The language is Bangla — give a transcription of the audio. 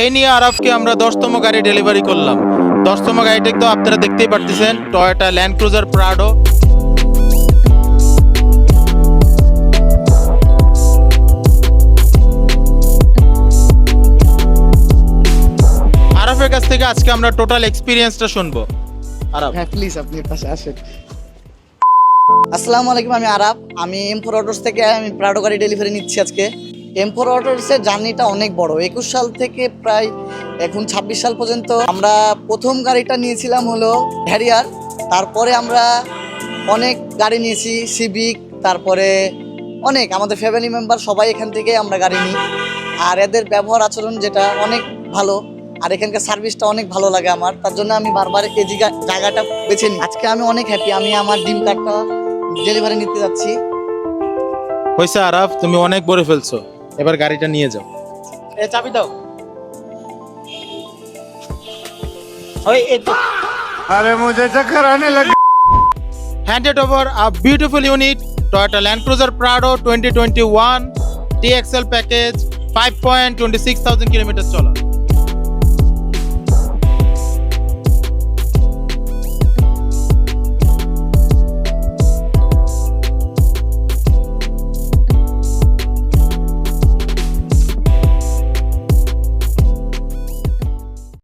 এই নিয়ে আরাফকে আমরা 10তম গাড়ি ডেলিভারি করলাম। 10তম গাড়িটা তো আপনারা দেখতেই পারতেছেন, টয়োটা ল্যান্ড ক্রুজার প্রাডো। আরাফের কাছ থেকে আজকে আমরা টোটাল এক্সপিরিয়েন্সটা শুনবো। আরাফ, হ্যাঁ প্লিজ আপনি পাশে আসেন। আসসালামু আলাইকুম, আমি আরাফ। আমি M4 অটোস থেকে আমি প্রাডো গাড়ি ডেলিভারি নিচ্ছি আজকে। M4 অটোসের জার্নিটা অনেক বড়, 21 সাল থেকে প্রায় এখন 26 সাল পর্যন্ত। আমরা প্রথম গাড়িটা নিয়েছিলাম হলো হ্যারিয়ার, তারপরে আমরা অনেক গাড়ি নিয়েছি, সিভিক, তারপরে অনেক আমাদের ফ্যামিলি মেম্বার সবাই এখান থেকে আমরা গাড়ি নিই। আর এদের ব্যবহার আচরণ যেটা অনেক ভালো, আর এখানকার সার্ভিসটা অনেক ভালো লাগে আমার, তার জন্য আমি বারবার এই জায়গাটা বেছে নিই। আজকে আমি অনেক হ্যাপি, আমি আমার ড্রিম কারটা ডেলিভারি নিতে যাচ্ছি। হয়েছে আরাফ, তুমি অনেক বলে ফেলছো, এবার গাড়িটা নিয়ে যাও। চাবি দাও। अरे मुझे चक्कर आने लगा। Handed over a beautiful unit, Toyota Land Cruiser Prado 2021 TXL package, 5.26,000 kilometers চলা।